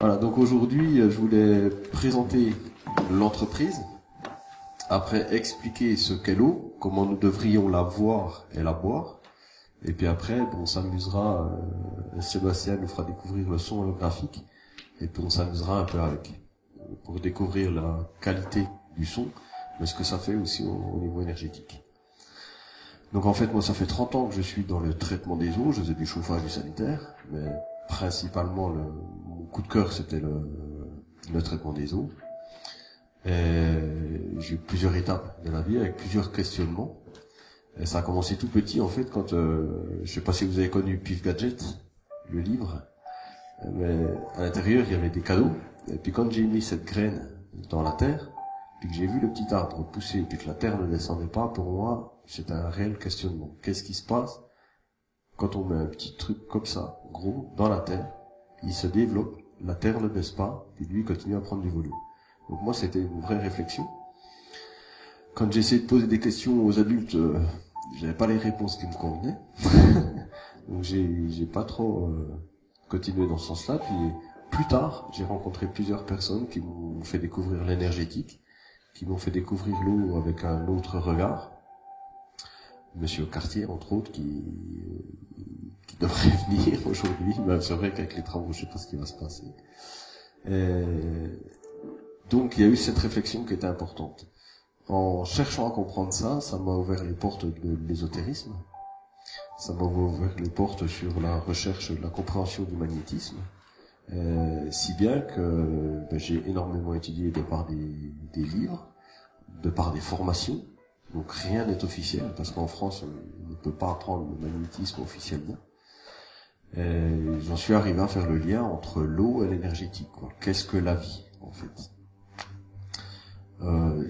Voilà, donc aujourd'hui, je voulais présenter l'entreprise, après expliquer ce qu'est l'eau, comment nous devrions la voir et la boire, et puis après, on s'amusera, Sébastien nous fera découvrir le son holographique, et puis on s'amusera un peu avec, pour découvrir la qualité du son, mais ce que ça fait aussi au niveau énergétique. Donc en fait, moi ça fait 30 ans que je suis dans le traitement des eaux, je faisais du chauffage du sanitaire, mais principalement mon coup de cœur c'était le traitement des eaux. Et j'ai eu plusieurs étapes de la vie avec plusieurs questionnements. Et ça a commencé tout petit en fait quand je sais pas si vous avez connu Pif Gadget, le livre, mais à l'intérieur il y avait des cadeaux. Et puis quand j'ai mis cette graine dans la terre, puis que j'ai vu le petit arbre pousser, puis que la terre ne descendait pas, pour moi c'était un réel questionnement. Qu'est-ce qui se passe quand on met un petit truc comme ça, gros, dans la terre? Il se développe, la terre ne baisse pas, puis lui continue à prendre du volume. Donc moi c'était une vraie réflexion. Quand j'ai essayé de poser des questions aux adultes, j'avais pas les réponses qui me convenaient. Donc j'ai pas trop continué dans ce sens-là. Puis plus tard, j'ai rencontré plusieurs personnes qui m'ont fait découvrir l'énergétique, qui m'ont fait découvrir l'eau avec un autre regard. Monsieur Cartier, entre autres, qui devrait venir aujourd'hui. Mais c'est vrai qu'avec les travaux, je sais pas ce qui va se passer. Et donc il y a eu cette réflexion qui était importante. En cherchant à comprendre ça, ça m'a ouvert les portes de l'ésotérisme. Ça m'a ouvert les portes sur la recherche, la compréhension du magnétisme. Si bien que j'ai énormément étudié de par des livres, de par des formations. Donc rien n'est officiel, parce qu'en France, on ne peut pas apprendre le magnétisme officiellement. Et j'en suis arrivé à faire le lien entre l'eau et l'énergétique. Qu'est-ce que la vie, en fait?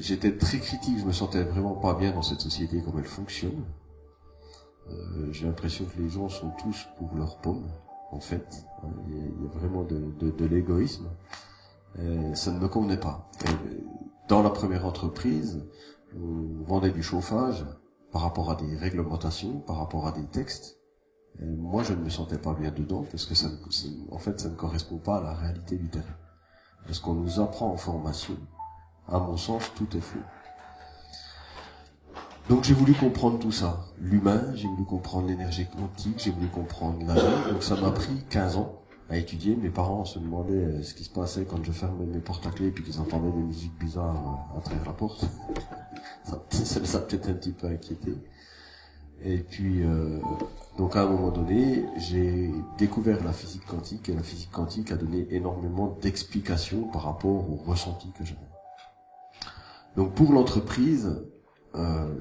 J'étais très critique, je me sentais vraiment pas bien dans cette société comme elle fonctionne. J'ai l'impression que les gens sont tous pour leur pomme, en fait. Il y a vraiment de l'égoïsme. Ça ne me convenait pas. Dans la première entreprise, on vendait du chauffage par rapport à des réglementations, par rapport à des textes. Et moi, je ne me sentais pas bien dedans parce que en fait, ça ne correspond pas à la réalité du terrain. Parce qu'on nous apprend en formation, à mon sens, tout est faux. Donc j'ai voulu comprendre tout ça. L'humain, j'ai voulu comprendre l'énergie quantique, j'ai voulu comprendre la vie. Donc ça m'a pris 15 ans à étudier. Mes parents se demandaient ce qui se passait quand je fermais mes portes à clé et puis qu'ils entendaient des musiques bizarres à travers la porte. Ça les a peut-être un petit peu inquiétés. Et puis, donc à un moment donné, j'ai découvert la physique quantique et la physique quantique a donné énormément d'explications par rapport au ressenti que j'avais. Donc pour l'entreprise,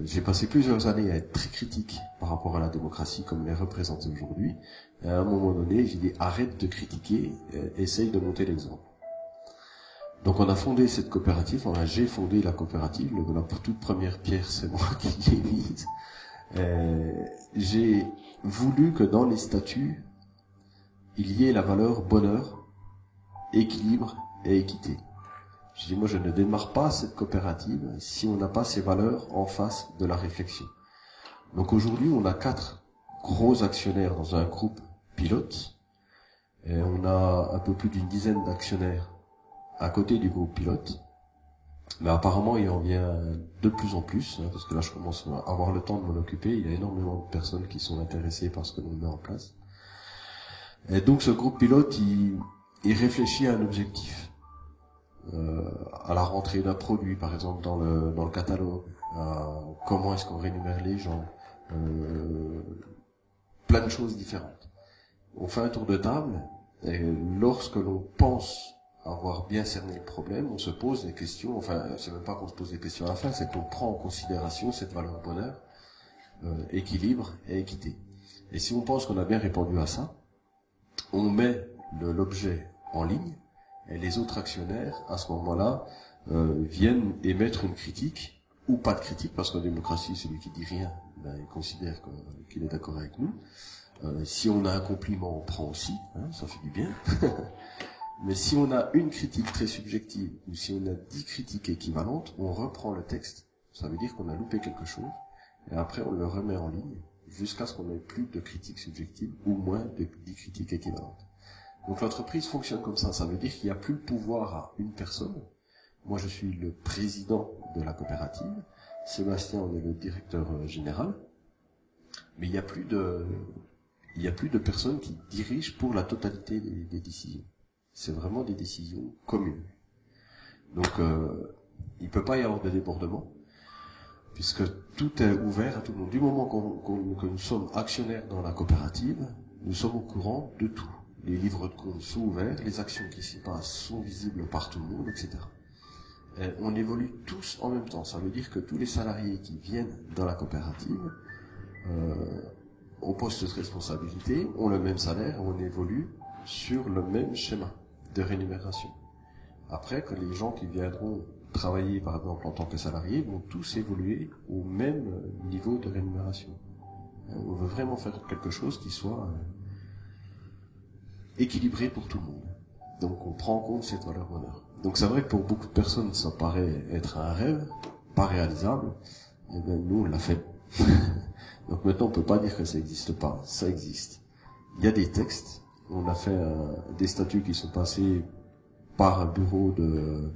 j'ai passé plusieurs années à être très critique par rapport à la démocratie comme elle est représentée aujourd'hui. Et à un moment donné, j'ai dit arrête de critiquer, essaye de monter l'exemple. Donc on a fondé cette coopérative, j'ai fondé la coopérative, la toute première pierre c'est moi qui l'ai mise. J'ai voulu que dans les statuts, il y ait la valeur bonheur, équilibre et équité. Je dis, moi, je ne démarre pas cette coopérative si on n'a pas ces valeurs en face de la réflexion. Donc aujourd'hui, on a 4 gros actionnaires dans un groupe pilote. Et on a un peu plus d'une dizaine d'actionnaires à côté du groupe pilote. Mais apparemment, il en vient de plus en plus, parce que là, je commence à avoir le temps de m'en occuper. Il y a énormément de personnes qui sont intéressées par ce que l'on met en place. Et donc, ce groupe pilote, il réfléchit à un objectif. À la rentrée d'un produit, par exemple dans le catalogue, comment est-ce qu'on rémunère les gens, plein de choses différentes. On fait un tour de table et lorsque l'on pense avoir bien cerné le problème, on se pose des questions, enfin c'est même pas qu'on se pose des questions à la fin, c'est qu'on prend en considération cette valeur bonheur, équilibre et équité. Et si on pense qu'on a bien répondu à ça, on met l'objet en ligne. Et les autres actionnaires, à ce moment-là, viennent émettre une critique, ou pas de critique, parce qu'en démocratie, celui qui dit rien, il considère qu'il est d'accord avec nous. Si on a un compliment, on prend aussi, ça fait du bien. Mais si on a une critique très subjective, ou si on a 10 critiques équivalentes, on reprend le texte. Ça veut dire qu'on a loupé quelque chose, et après on le remet en ligne, jusqu'à ce qu'on ait plus de critiques subjectives, ou moins de 10 critiques équivalentes. Donc l'entreprise fonctionne comme ça veut dire qu'il n'y a plus le pouvoir à une personne. Moi je suis le président de la coopérative, Sébastien on est le directeur général, mais il n'y a plus de personnes qui dirigent pour la totalité des décisions. C'est vraiment des décisions communes. Donc il peut pas y avoir de débordement, puisque tout est ouvert à tout le monde. Du moment que nous sommes actionnaires dans la coopérative, nous sommes au courant de tout. Les livres de compte sont ouverts, les actions qui s'y passent sont visibles par tout le monde, etc. Et on évolue tous en même temps. Ça veut dire que tous les salariés qui viennent dans la coopérative, au poste de responsabilité, ont le même salaire, on évolue sur le même schéma de rémunération. Après, que les gens qui viendront travailler, par exemple, en tant que salariés, vont tous évoluer au même niveau de rémunération. On veut vraiment faire quelque chose qui soit équilibré pour tout le monde. Donc on prend en compte cette valeur honneur. Donc c'est vrai que pour beaucoup de personnes, ça paraît être un rêve, pas réalisable. Et bien nous, on l'a fait. Donc maintenant, on peut pas dire que ça n'existe pas. Ça existe. Il y a des textes. On a fait des statuts qui sont passés par un bureau de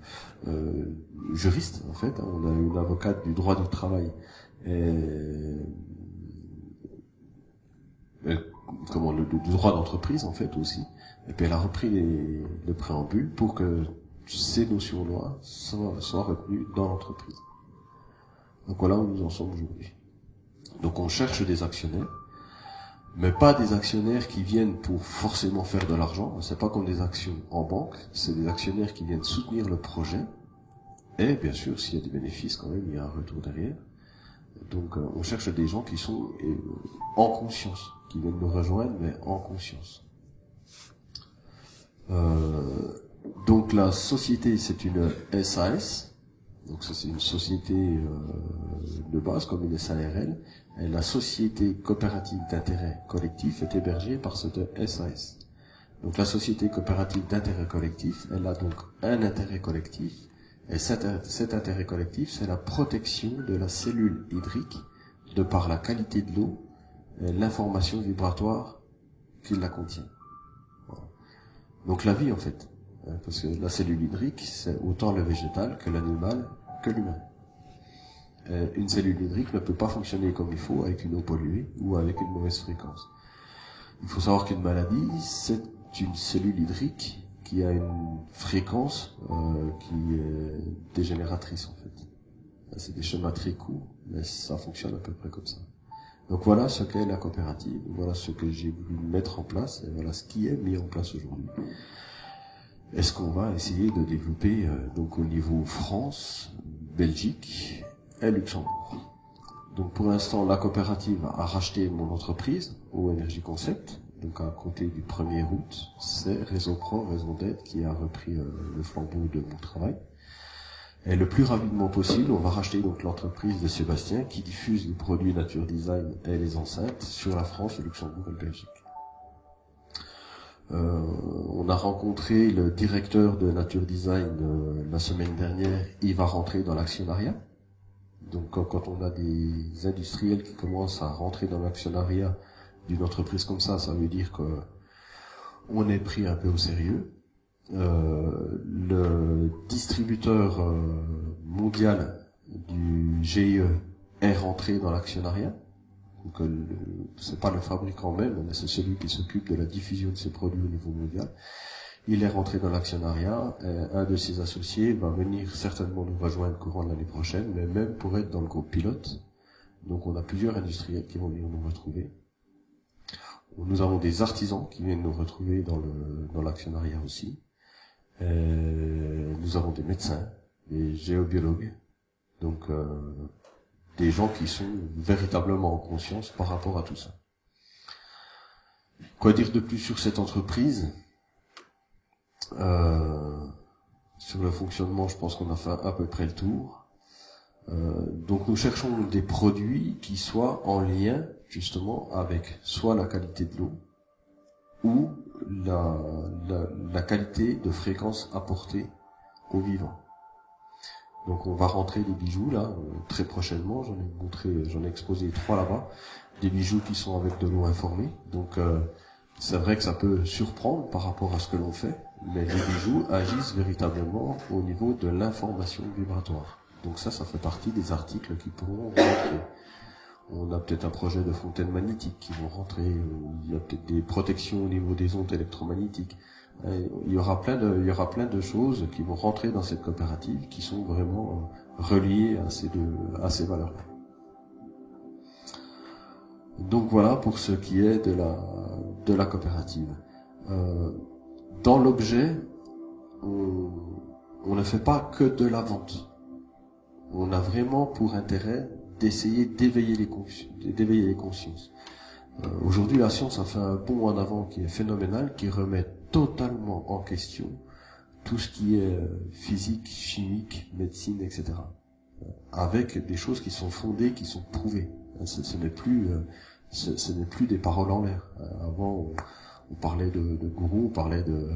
juristes, en fait. On a une avocate du droit du travail du droit d'entreprise, en fait, aussi. Et puis elle a repris le préambule pour que ces notions-là soient retenues dans l'entreprise. Donc voilà où nous en sommes aujourd'hui. Donc on cherche des actionnaires, mais pas des actionnaires qui viennent pour forcément faire de l'argent. C'est pas comme des actions en banque, c'est des actionnaires qui viennent soutenir le projet. Et bien sûr, s'il y a des bénéfices, quand même, il y a un retour derrière. Donc on cherche des gens qui sont en conscience, qui viennent nous rejoindre, mais en conscience. Donc la société, c'est une SAS. Donc ça, c'est une société de base, comme une SARL. Et la société coopérative d'intérêt collectif est hébergée par cette SAS. Donc la société coopérative d'intérêt collectif, elle a donc un intérêt collectif. Et cet intérêt collectif, c'est la protection de la cellule hydrique de par la qualité de l'eau et l'information vibratoire qui la contient. Voilà. Donc la vie, en fait. Parce que la cellule hydrique, c'est autant le végétal que l'animal que l'humain. Une cellule hydrique ne peut pas fonctionner comme il faut avec une eau polluée ou avec une mauvaise fréquence. Il faut savoir qu'une maladie, c'est une cellule hydrique qui a une fréquence qui est dégénératrice, en fait. C'est des schémas très courts, mais ça fonctionne à peu près comme ça. Donc voilà ce qu'est la coopérative, voilà ce que j'ai voulu mettre en place, et voilà ce qui est mis en place aujourd'hui. Est-ce qu'on va essayer de développer donc au niveau France, Belgique et Luxembourg. Donc pour l'instant, la coopérative a racheté mon entreprise au Energy Concept. Donc à compter du 1er août, c'est Réseau Pro, Raison d'être qui a repris le flambeau de mon travail. Et le plus rapidement possible, on va racheter donc l'entreprise de Sébastien qui diffuse les produits Nature Design et les enceintes sur la France, le Luxembourg et la Belgique. On a rencontré le directeur de Nature Design la semaine dernière. Il va rentrer dans l'actionnariat. Donc quand on a des industriels qui commencent à rentrer dans l'actionnariat d'une entreprise comme ça, ça veut dire que on est pris un peu au sérieux. Le distributeur mondial du GIE est rentré dans l'actionnariat. Donc c'est pas le fabricant même, mais c'est celui qui s'occupe de la diffusion de ses produits au niveau mondial. Il est rentré dans l'actionnariat. Un de ses associés va venir certainement nous rejoindre courant de l'année prochaine, mais même pour être dans le groupe pilote. Donc on a plusieurs industriels qui vont venir nous retrouver. Nous avons des artisans qui viennent nous retrouver dans l'actionnariat aussi. Nous avons des médecins, des géobiologues, donc des gens qui sont véritablement en conscience par rapport à tout ça. Quoi dire de plus sur cette entreprise ? Sur le fonctionnement, je pense qu'on a fait à peu près le tour. Donc nous cherchons des produits qui soient en lien justement avec soit la qualité de l'eau ou la qualité de fréquence apportée aux vivants. Donc on va rentrer des bijoux là très prochainement. J'en ai exposé 3 là-bas, des bijoux qui sont avec de l'eau informée. Donc c'est vrai que ça peut surprendre par rapport à ce que l'on fait, mais les bijoux agissent véritablement au niveau de l'information vibratoire. Donc ça fait partie des articles qui pourront rentrer. On a peut-être un projet de fontaine magnétique qui vont rentrer, il y a peut-être des protections au niveau des ondes électromagnétiques. Il y aura plein de choses qui vont rentrer dans cette coopérative qui sont vraiment reliées à ces valeurs-là. Donc voilà pour ce qui est de la coopérative. Dans l'objet, on ne fait pas que de la vente. On a vraiment pour intérêt d'essayer d'éveiller les consciences. Aujourd'hui, la science a fait un bond en avant qui est phénoménal, qui remet totalement en question tout ce qui est physique, chimique, médecine, etc. Avec des choses qui sont fondées, qui sont prouvées. Ce n'est plus des paroles en l'air. Avant, on parlait de gourou, on parlait de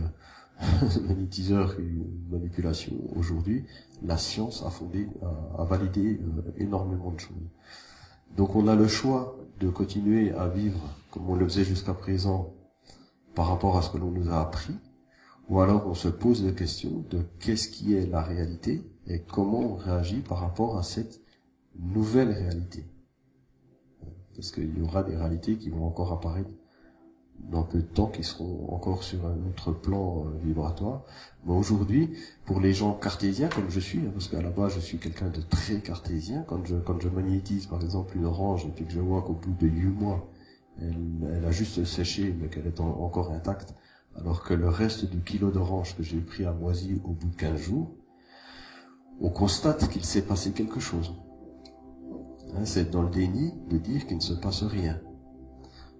magnétiseur et manipulation. Aujourd'hui, la science a validé énormément de choses. Donc on a le choix de continuer à vivre comme on le faisait jusqu'à présent par rapport à ce que l'on nous a appris, ou alors on se pose la question de qu'est-ce qui est la réalité et comment on réagit par rapport à cette nouvelle réalité. Parce qu'il y aura des réalités qui vont encore apparaître dans peu de temps, qui seront encore sur un autre plan vibratoire. Mais aujourd'hui, pour les gens cartésiens comme je suis, parce qu'à la base je suis quelqu'un de très cartésien, quand je magnétise par exemple une orange et puis que je vois qu'au bout de 8 mois, elle a juste séché mais qu'elle est encore intacte, alors que le reste du kilo d'orange que j'ai pris à moisi au bout de 15 jours, on constate qu'il s'est passé quelque chose. C'est dans le déni de dire qu'il ne se passe rien.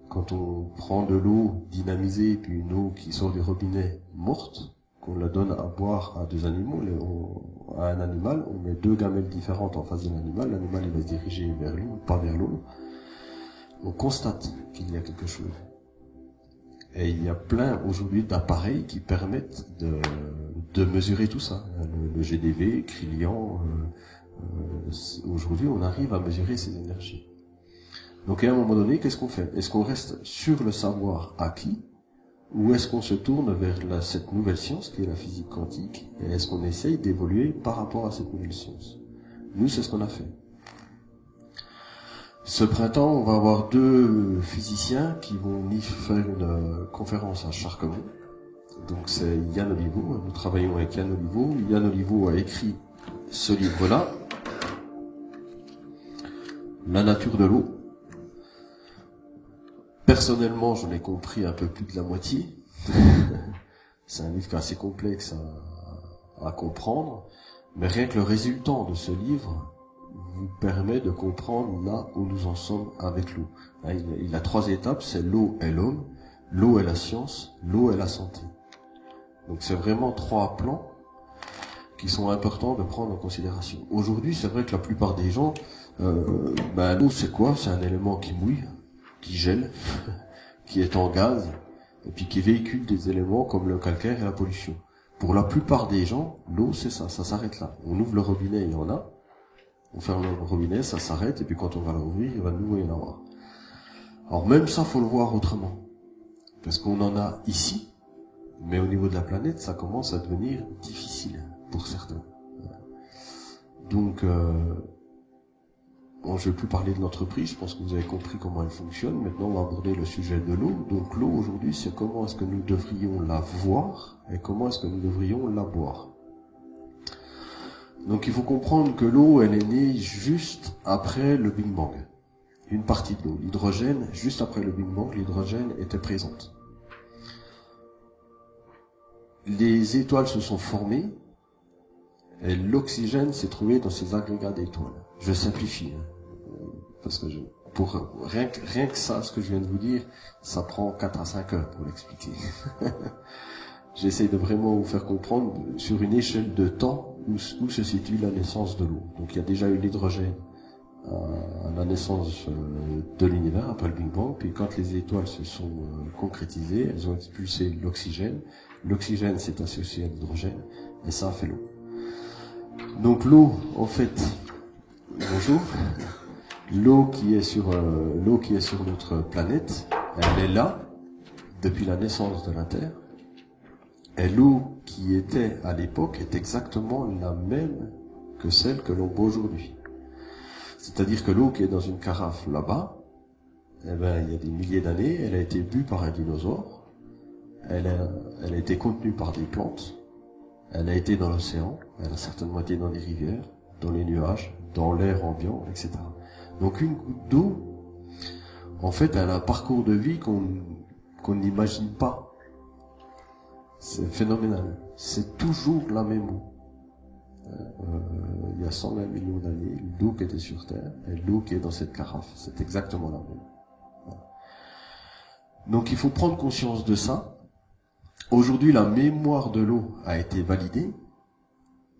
Quand on prend de l'eau dynamisée, puis une eau qui sort du robinet morte, qu'on la donne à boire à deux animaux, à un animal, on met 2 gamelles différentes en face de l'animal il va se diriger vers l'eau, pas vers l'eau. On constate qu'il y a quelque chose. Et il y a plein aujourd'hui d'appareils qui permettent de mesurer tout ça. Le GDV, Crillian, aujourd'hui on arrive à mesurer ces énergies. Donc à un moment donné, qu'est-ce qu'on fait? Est-ce qu'on reste sur le savoir acquis, ou est-ce qu'on se tourne vers cette nouvelle science qui est la physique quantique, et est-ce qu'on essaye d'évoluer par rapport à cette nouvelle science? Nous, c'est ce qu'on a fait. Ce printemps, on va avoir 2 physiciens qui vont venir faire une conférence à Charquemont. Donc c'est Yann Oliveau, nous travaillons avec Yann Oliveau. Yann Oliveau a écrit ce livre-là, La nature de l'eau. Personnellement, j'en ai compris un peu plus de la moitié. C'est un livre qui est assez complexe à comprendre, mais rien que le résultat de ce livre vous permet de comprendre là où nous en sommes avec l'eau. Il a 3 étapes, c'est l'eau et l'homme, l'eau et la science, l'eau et la santé. Donc c'est vraiment 3 plans qui sont importants de prendre en considération. Aujourd'hui, c'est vrai que la plupart des gens, l'eau c'est quoi? C'est un élément qui mouille, qui gèle, qui est en gaz, et puis qui véhicule des éléments comme le calcaire et la pollution. Pour la plupart des gens, l'eau c'est ça s'arrête là. On ouvre le robinet, il y en a. On ferme le robinet, ça s'arrête, et puis quand on va l'ouvrir, il va de nouveau y en avoir. Alors même ça, faut le voir autrement. Parce qu'on en a ici, mais au niveau de la planète, ça commence à devenir difficile pour certains. Donc, bon, je ne vais plus parler de l'entreprise, je pense que vous avez compris comment elle fonctionne. Maintenant, on va aborder le sujet de l'eau. Donc l'eau, aujourd'hui, c'est comment est-ce que nous devrions la voir et comment est-ce que nous devrions la boire. Donc il faut comprendre que l'eau, elle est née juste après le Big Bang. Une partie de l'eau. L'hydrogène, juste après le Big Bang, l'hydrogène était présente. Les étoiles se sont formées et l'oxygène s'est trouvé dans ces agrégats d'étoiles. Je simplifie, parce que pour rien que ça, ce que je viens de vous dire, ça prend 4 à 5 heures pour l'expliquer. J'essaie de vraiment vous faire comprendre sur une échelle de temps où se situe la naissance de l'eau. Donc il y a déjà eu l'hydrogène à la naissance de l'univers après le Big Bang, puis quand les étoiles se sont concrétisées, elles ont expulsé l'oxygène. L'oxygène s'est associé à l'hydrogène et ça a fait l'eau. Donc l'eau, en fait, bonjour, l'eau qui est sur notre planète, elle est là depuis la naissance de la Terre, et l'eau qui était à l'époque est exactement la même que celle que l'on boit aujourd'hui. C'est-à-dire que l'eau qui est dans une carafe là-bas, eh ben, il y a des milliers d'années, elle a été bue par un dinosaure, elle a été contenue par des plantes, elle a été dans l'océan, elle a certainement été dans les rivières, dans les nuages, dans l'air ambiant, etc. Donc une goutte d'eau, en fait, elle a un parcours de vie qu'on n'imagine pas. C'est phénoménal. C'est toujours la même eau. Il y a 120 millions d'années, l'eau qui était sur Terre et l'eau qui est dans cette carafe, c'est exactement la même. Voilà. Donc il faut prendre conscience de ça. Aujourd'hui, la mémoire de l'eau a été validée.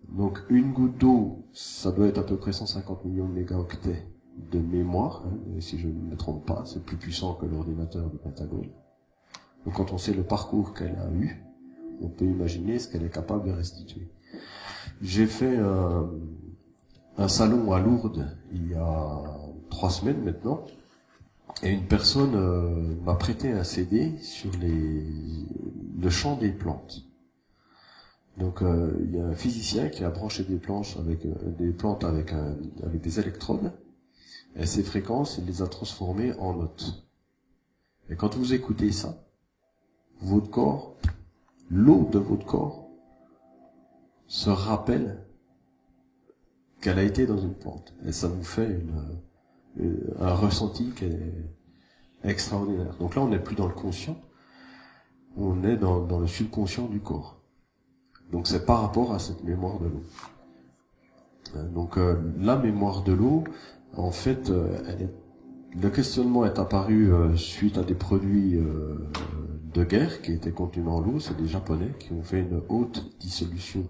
Donc une goutte d'eau, ça doit être à peu près 150 millions de mégaoctets de mémoire, hein, si je ne me trompe pas, c'est plus puissant que l'ordinateur du Pentagone. Donc quand on sait le parcours qu'elle a eu, on peut imaginer ce qu'elle est capable de restituer. J'ai fait un salon à Lourdes il y a 3 semaines maintenant, et une personne m'a prêté un CD sur le chant des plantes. Donc il y a un physicien qui a branché des plantes avec des électrodes, et ces fréquences, il les a transformées en notes. Et quand vous écoutez ça, votre corps, l'eau de votre corps, se rappelle qu'elle a été dans une plante. Et ça vous fait un ressenti qui est extraordinaire. Donc là, on n'est plus dans le conscient, on est dans le subconscient du corps. Donc c'est par rapport à cette mémoire de l'eau. Donc la mémoire de l'eau, en fait, le questionnement est apparu suite à des produits de guerre qui étaient contenus dans l'eau. C'est des Japonais qui ont fait une haute dissolution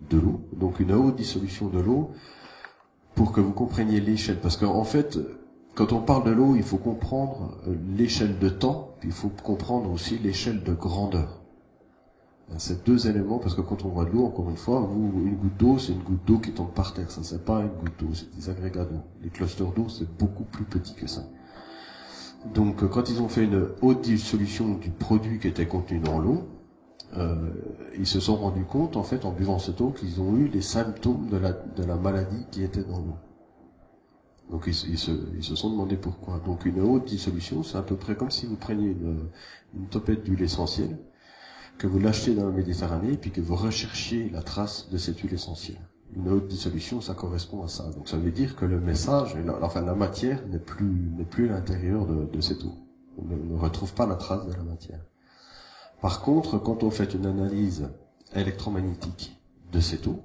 de l'eau. Donc une haute dissolution de l'eau, pour que vous compreniez l'échelle. Parce qu'en fait, quand on parle de l'eau, il faut comprendre l'échelle de temps, puis il faut comprendre aussi l'échelle de grandeur. C'est 2 éléments, parce que quand on voit de l'eau, encore une fois, une goutte d'eau, c'est une goutte d'eau qui tombe par terre. Ça, c'est pas une goutte d'eau, c'est des agrégats d'eau. Les clusters d'eau, c'est beaucoup plus petit que ça. Donc, quand ils ont fait une haute dissolution du produit qui était contenu dans l'eau, ils se sont rendus compte, en fait, en buvant cette eau, qu'ils ont eu les symptômes de la maladie qui était dans l'eau. Donc, ils se sont demandé pourquoi. Donc, une haute dissolution, c'est à peu près comme si vous preniez une topette d'huile essentielle, que vous l'achetez dans la Méditerranée, et puis que vous recherchiez la trace de cette huile essentielle. Une haute dissolution, ça correspond à ça. Donc ça veut dire que le message, la matière n'est plus à l'intérieur de cette eau. On ne retrouve pas la trace de la matière. Par contre, quand on fait une analyse électromagnétique de cette eau,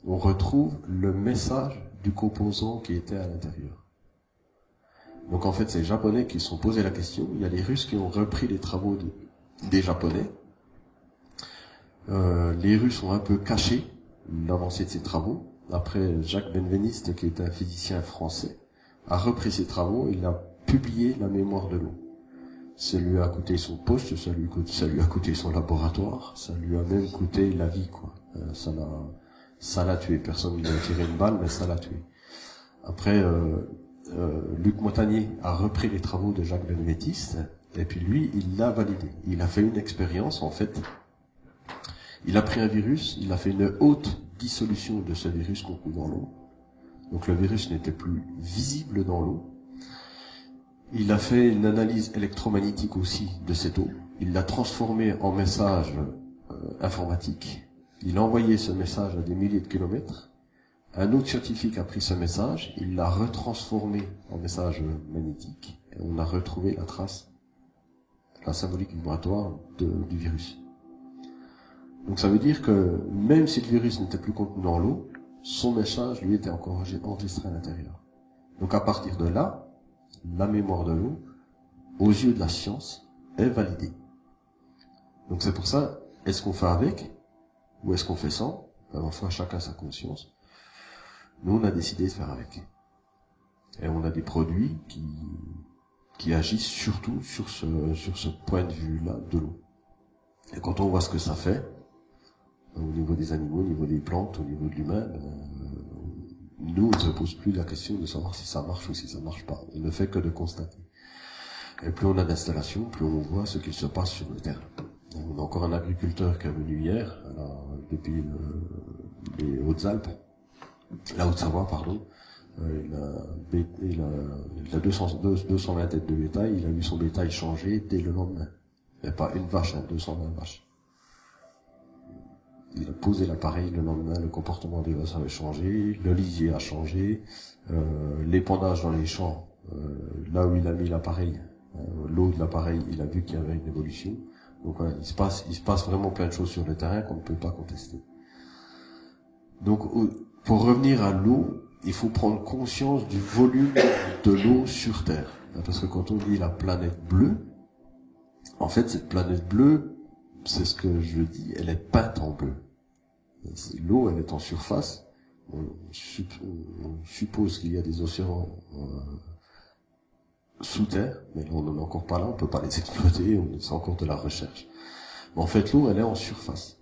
on retrouve le message du composant qui était à l'intérieur. Donc en fait, c'est les Japonais qui se sont posé la question. Il y a les Russes qui ont repris les travaux des Japonais. Les Russes ont un peu caché l'avancée de ces travaux. Après, Jacques Benveniste, qui est un physicien français, a repris ses travaux, il a publié la mémoire de l'eau. Ça lui a coûté son poste, ça lui a coûté son laboratoire, ça lui a même coûté la vie, quoi. Ça l'a tué. Personne ne lui a tiré une balle, mais ça l'a tué. Après, Luc Montagnier a repris les travaux de Jacques Benveniste, et puis lui, il l'a validé. Il a fait une expérience, en fait. Il a pris un virus, il a fait une haute dissolution de ce virus contenu dans l'eau. Donc le virus n'était plus visible dans l'eau. Il a fait une analyse électromagnétique aussi de cette eau. Il l'a transformée en message informatique. Il a envoyé ce message à des milliers de kilomètres. Un autre scientifique a pris ce message, il l'a retransformé en message magnétique. Et on a retrouvé la trace, la symbolique vibratoire du virus. Donc ça veut dire que même si le virus n'était plus contenu dans l'eau, son message, lui, était encore enregistré à l'intérieur. Donc à partir de là, la mémoire de l'eau, aux yeux de la science, est validée. Donc c'est pour ça, est-ce qu'on fait avec, ou est-ce qu'on fait sans? Enfin, chacun sa conscience. Nous, on a décidé de faire avec. Et on a des produits qui agissent surtout sur ce point de vue-là de l'eau. Et quand on voit ce que ça fait, au niveau des animaux, au niveau des plantes, au niveau de l'humain, nous, on ne se pose plus la question de savoir si ça marche ou si ça marche pas. On ne fait que de constater. Et plus on a d'installations, plus on voit ce qu'il se passe sur le terrain. On a encore un agriculteur qui est venu hier, depuis les Hautes-Alpes, la Haute-Savoie, pardon. Il a 220 têtes de bétail, il a vu son bétail changer dès le lendemain. Il n'y a pas une vache, 220 vaches. Il a posé l'appareil le lendemain, le comportement des vaches avait changé, le lisier a changé, l'épandage dans les champs, là où il a mis l'appareil, l'eau de l'appareil, il a vu qu'il y avait une évolution. Donc voilà, il se passe vraiment plein de choses sur le terrain qu'on ne peut pas contester. Donc pour revenir à l'eau, il faut prendre conscience du volume de l'eau sur Terre. Parce que quand on dit la planète bleue, en fait cette planète bleue, c'est ce que je dis, elle est peinte en bleu. L'eau, elle est en surface. On suppose qu'il y a des océans sous terre, mais là, on n'en est encore pas là, on peut pas les exploiter, c'est encore de la recherche. Mais en fait, l'eau, elle est en surface.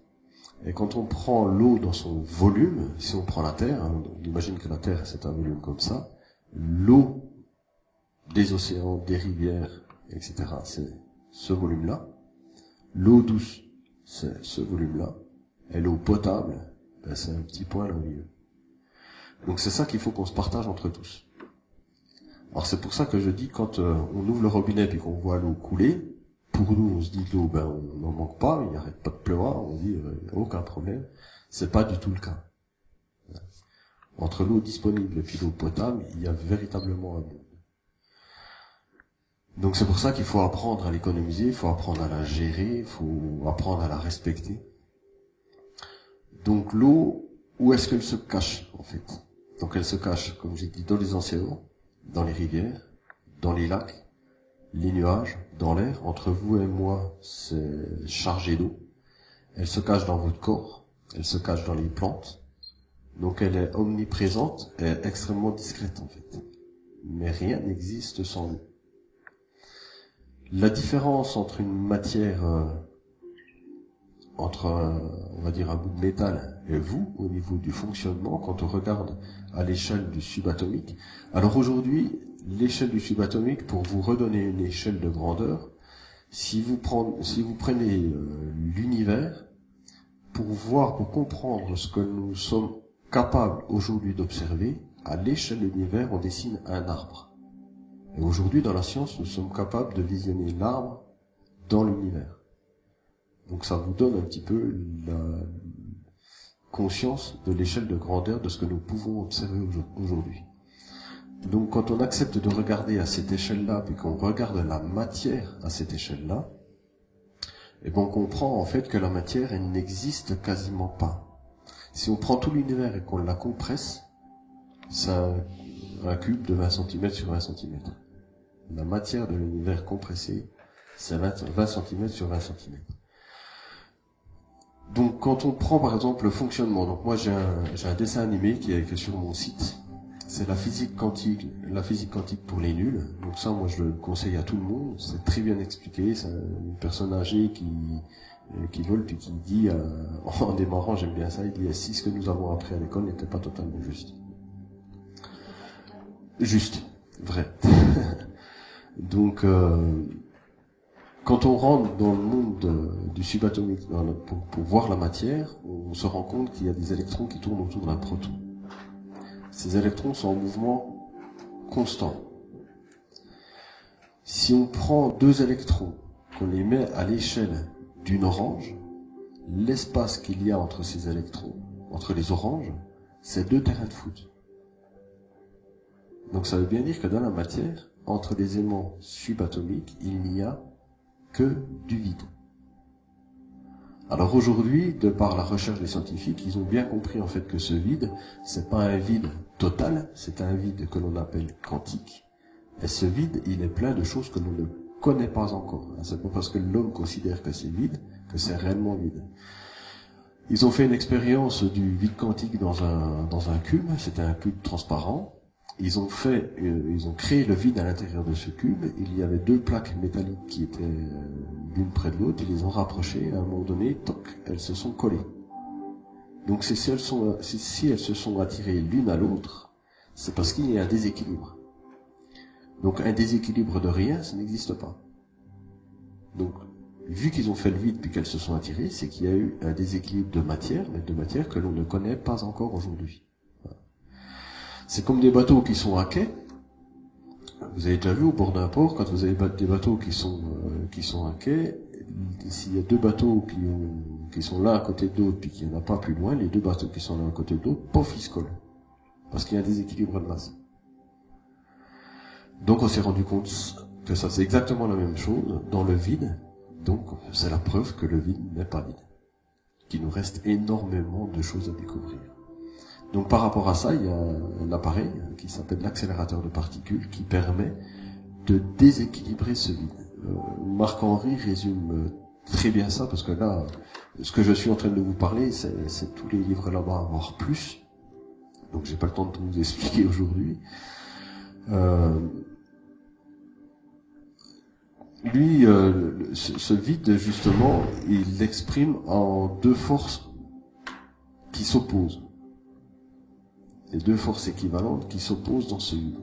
Et quand on prend l'eau dans son volume, si on prend la Terre, on imagine que la Terre, c'est un volume comme ça, l'eau des océans, des rivières, etc., c'est ce volume-là. L'eau douce, c'est ce volume-là. Et l'eau potable, ben, c'est un petit point là au milieu. Donc c'est ça qu'il faut qu'on se partage entre tous. Alors c'est pour ça que je dis, quand on ouvre le robinet et qu'on voit l'eau couler, pour nous on se dit que l'eau, ben on n'en manque pas, il n'arrête pas de pleuvoir, on dit aucun problème. C'est pas du tout le cas. Entre l'eau disponible et puis l'eau potable, il y a véritablement un monde. Donc c'est pour ça qu'il faut apprendre à l'économiser, il faut apprendre à la gérer, il faut apprendre à la respecter. Donc l'eau, où est-ce qu'elle se cache en fait? Donc elle se cache, comme j'ai dit, dans les océans, dans les rivières, dans les lacs, les nuages, dans l'air. Entre vous et moi, c'est chargé d'eau. Elle se cache dans votre corps, elle se cache dans les plantes. Donc elle est omniprésente et extrêmement discrète en fait. Mais rien n'existe sans l'eau. La différence entre une matière, on va dire un bout de métal et vous, au niveau du fonctionnement, quand on regarde à l'échelle du subatomique. Alors aujourd'hui, l'échelle du subatomique, pour vous redonner une échelle de grandeur, si vous prenez l'univers, pour comprendre ce que nous sommes capables aujourd'hui d'observer, à l'échelle de l'univers, on dessine un arbre. Et aujourd'hui, dans la science, nous sommes capables de visionner l'arbre dans l'univers. Donc ça vous donne un petit peu la conscience de l'échelle de grandeur de ce que nous pouvons observer aujourd'hui. Donc quand on accepte de regarder à cette échelle-là, puis qu'on regarde la matière à cette échelle-là, et ben on comprend en fait que la matière, elle n'existe quasiment pas. Si on prend tout l'univers et qu'on la compresse, c'est un cube de 20 cm sur 20 cm. La matière de l'univers compressé, c'est 20 cm sur 20 cm. Donc quand on prend par exemple le fonctionnement, donc moi j'ai un dessin animé qui est sur mon site, c'est la physique quantique pour les nuls. Donc ça moi je le conseille à tout le monde, c'est très bien expliqué, c'est une personne âgée qui vole puis qui dit en démarrant, j'aime bien ça, il dit si ce que nous avons appris à l'école n'était pas totalement juste. Juste, vrai. Donc quand on rentre dans le monde du subatomique pour voir la matière, on se rend compte qu'il y a des électrons qui tournent autour d'un proton. Ces électrons sont en mouvement constant. Si on prend deux électrons, qu'on les met à l'échelle d'une orange, l'espace qu'il y a entre ces électrons, entre les oranges, c'est 2 terrains de foot. Donc ça veut bien dire que dans la matière, entre les aimants subatomiques, il n'y a que du vide. Alors aujourd'hui, de par la recherche des scientifiques, ils ont bien compris en fait que ce vide, c'est pas un vide total, c'est un vide que l'on appelle quantique. Et ce vide, il est plein de choses que l'on ne connaît pas encore. C'est pas parce que l'homme considère que c'est vide, que c'est réellement vide. Ils ont fait une expérience du vide quantique dans un cube, c'était un cube transparent. Ils ont créé le vide à l'intérieur de ce cube. Il y avait 2 plaques métalliques qui étaient l'une près de l'autre. Ils les ont rapprochées. Et à un moment donné, toc, elles se sont collées. Donc si elles se sont attirées l'une à l'autre, c'est parce qu'il y a un déséquilibre. Donc un déséquilibre de rien, ça n'existe pas. Donc, vu qu'ils ont fait le vide puis qu'elles se sont attirées, c'est qu'il y a eu un déséquilibre de matière, mais de matière que l'on ne connaît pas encore aujourd'hui. Voilà. C'est comme des bateaux qui sont à quai. Vous avez déjà vu au bord d'un port, quand vous avez des bateaux qui sont à quai, s'il y a deux bateaux qui sont l'un à côté de l'autre puis qu'il n'y en a pas plus loin, les deux bateaux qui sont l'un à côté de l'autre, pof, ils se collent. Parce qu'il y a un déséquilibre de masse. Donc on s'est rendu compte que ça c'est exactement la même chose dans le vide. Donc c'est la preuve que le vide n'est pas vide. Qu'il nous reste énormément de choses à découvrir. Donc par rapport à ça, il y a un appareil qui s'appelle l'accélérateur de particules qui permet de déséquilibrer ce vide. Marc-Henri résume très bien ça, parce que là, ce que je suis en train de vous parler, c'est tous les livres là-bas, voire plus. Donc j'ai pas le temps de tout vous expliquer aujourd'hui. Lui, ce vide, justement, il l'exprime en deux forces qui s'opposent. Les deux forces équivalentes qui s'opposent dans ce vide.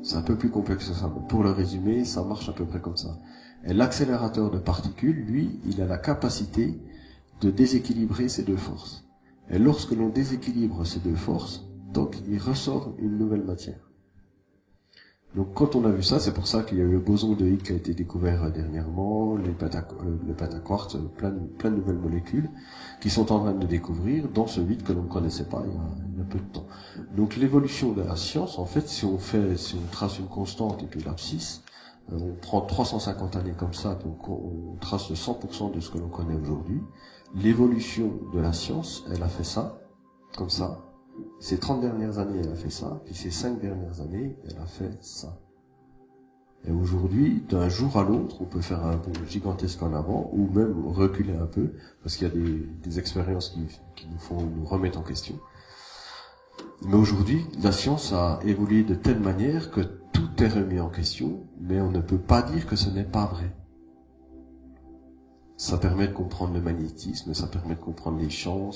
C'est un peu plus complexe que ça, mais pour le résumer, ça marche à peu près comme ça. Et l'accélérateur de particules, lui, il a la capacité de déséquilibrer ces deux forces. Et lorsque l'on déséquilibre ces deux forces, donc il ressort une nouvelle matière. Donc quand on a vu ça, c'est pour ça qu'il y a eu le boson de Higgs qui a été découvert dernièrement, le pentaquartz, plein de nouvelles molécules qui sont en train de découvrir dans ce vide que l'on ne connaissait pas il y a peu de temps. Donc l'évolution de la science, en fait, si on trace une constante et puis l'abscisse, on prend 350 années comme ça, donc on trace le 100% de ce que l'on connaît aujourd'hui. L'évolution de la science, elle a fait ça, comme ça. Ces 30 dernières années, elle a fait ça, puis ces 5 dernières années, elle a fait ça. Et aujourd'hui, d'un jour à l'autre, on peut faire un bond gigantesque en avant, ou même reculer un peu, parce qu'il y a des expériences qui nous font nous remettre en question. Mais aujourd'hui, la science a évolué de telle manière que tout est remis en question, mais on ne peut pas dire que ce n'est pas vrai. Ça permet de comprendre le magnétisme, ça permet de comprendre les champs,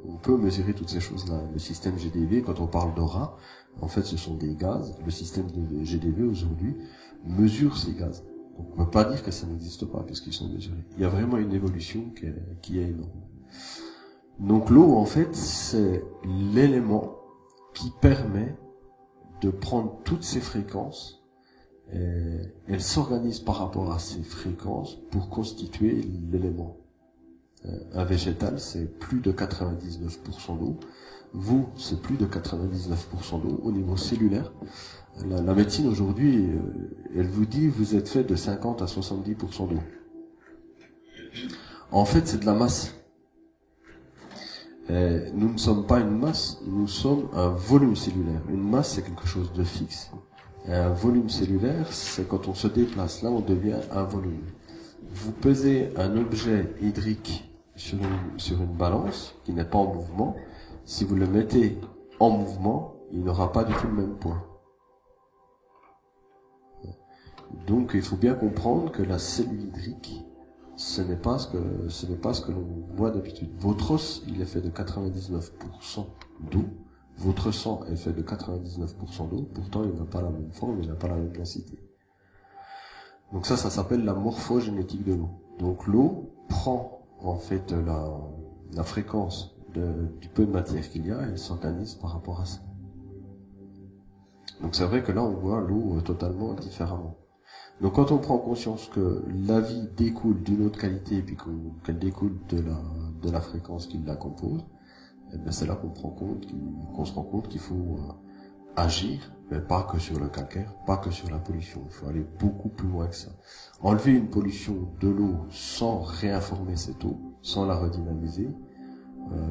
on peut mesurer toutes ces choses-là. Le système GDV, quand on parle d'aura, en fait ce sont des gaz. Le système de GDV aujourd'hui mesure ces gaz. Donc on ne peut pas dire que ça n'existe pas puisqu'ils sont mesurés. Il y a vraiment une évolution qui est énorme. Donc l'eau, en fait, c'est l'élément qui permet de prendre toutes ces fréquences. Et elle s'organise par rapport à ces fréquences pour constituer l'élément. Un végétal, c'est plus de 99% d'eau. Vous, c'est plus de 99% d'eau au niveau cellulaire. La médecine aujourd'hui, elle vous dit vous êtes fait de 50 à 70% d'eau. En fait, c'est de la masse. Et nous ne sommes pas une masse, nous sommes un volume cellulaire. Une masse, c'est quelque chose de fixe. Et un volume cellulaire, c'est quand on se déplace. Là, on devient un volume. Vous pesez un objet hydrique sur une balance qui n'est pas en mouvement. Si vous le mettez en mouvement, il n'aura pas du tout le même poids. Donc, il faut bien comprendre que la cellule hydrique, ce n'est pas ce que l'on voit d'habitude. Votre os, il est fait de 99% d'eau. Votre sang est fait de 99% d'eau, pourtant il n'a pas la même forme, il n'a pas la même densité. Donc ça s'appelle la morphogénétique de l'eau. Donc l'eau prend en fait la fréquence du peu de matière qu'il y a et elle s'organise par rapport à ça. Donc c'est vrai que là on voit l'eau totalement différemment. Donc quand on prend conscience que la vie découle d'une autre qualité et puis qu'elle découle de la fréquence qui la compose, et bien c'est là qu'on se rend compte qu'il faut agir, mais pas que sur le calcaire, pas que sur la pollution. Il faut aller beaucoup plus loin que ça. Enlever une pollution de l'eau sans réinformer cette eau, sans la redynamiser,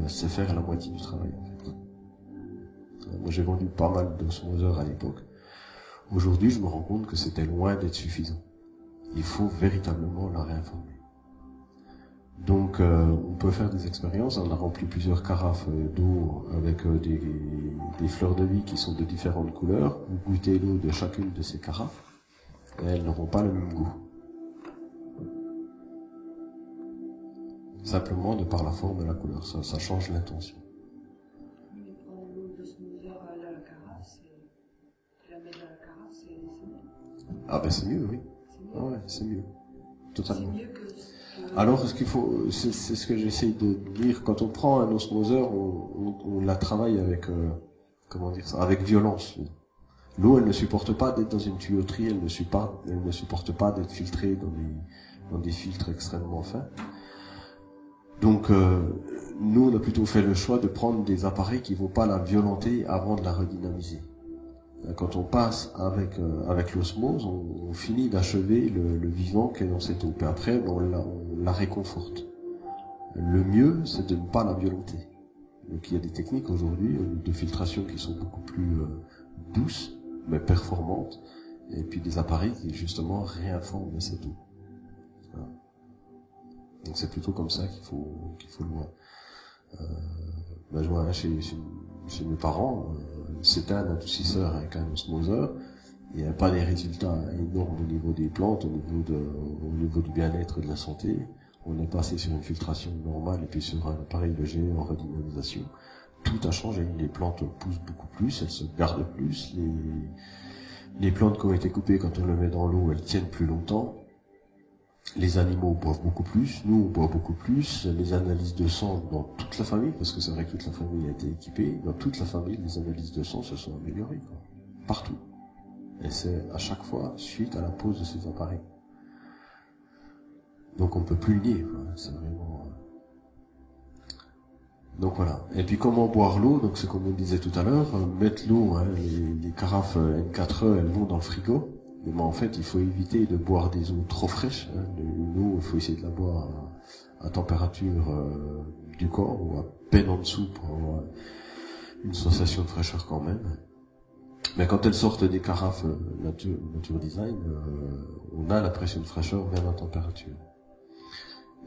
c'est faire la moitié du travail en fait. Moi j'ai vendu pas mal d'osmoseurs à l'époque. Aujourd'hui je me rends compte que c'était loin d'être suffisant. Il faut véritablement la réinformer. Donc on peut faire des expériences, on a rempli plusieurs carafes d'eau avec des fleurs de vie qui sont de différentes couleurs, vous goûtez l'eau de chacune de ces carafes, et elles n'auront pas le même goût. Simplement de par la forme et la couleur, ça change l'intention. Ah ben c'est mieux, oui. Ah ouais, c'est mieux. Totalement. C'est mieux que... Alors, ce qu'il faut, c'est ce que j'essaye de dire, quand on prend un osmoseur, on la travaille avec, comment dire ça, avec violence. L'eau, elle ne supporte pas d'être dans une tuyauterie, elle ne supporte pas d'être filtrée dans des filtres extrêmement fins. Donc, nous, on a plutôt fait le choix de prendre des appareils qui vont pas la violenter avant de la redynamiser. Quand on passe avec l'osmose, on finit d'achever le vivant qui est dans cette eau. Puis après, on la réconforte. Le mieux, c'est de ne pas la violenter. Donc il y a des techniques aujourd'hui de filtration qui sont beaucoup plus douces, mais performantes, et puis des appareils qui justement réinforment cette eau. Voilà. Donc c'est plutôt comme ça qu'il faut le voir. Je vois chez mes parents, c'était un adoucisseur avec un osmoseur. Il n'y a pas des résultats énormes au niveau des plantes, au niveau du bien-être et de la santé. On est passé sur une filtration normale et puis sur un appareil de jet en redynamisation. Tout a changé. Les plantes poussent beaucoup plus, elles se gardent plus. Les plantes qui ont été coupées, quand on les met dans l'eau, elles tiennent plus longtemps. Les animaux boivent beaucoup plus, nous on boit beaucoup plus. Les analyses de sang dans toute la famille, parce que c'est vrai que toute la famille a été équipée, dans toute la famille, les analyses de sang se sont améliorées, quoi. Partout. Et c'est à chaque fois suite à la pose de ces appareils. Donc on peut plus le nier, quoi. C'est vraiment... Donc voilà. Et puis comment boire l'eau? Donc c'est comme on disait tout à l'heure, mettre l'eau, hein, les carafes N4E, elles vont dans le frigo. Mais en fait, il faut éviter de boire des eaux trop fraîches. Hein. L'eau, il faut essayer de la boire à température du corps, ou à peine en dessous pour avoir une sensation de fraîcheur quand même. Mais quand elles sortent des carafes Nature Design, on a l'impression de fraîcheur même à température.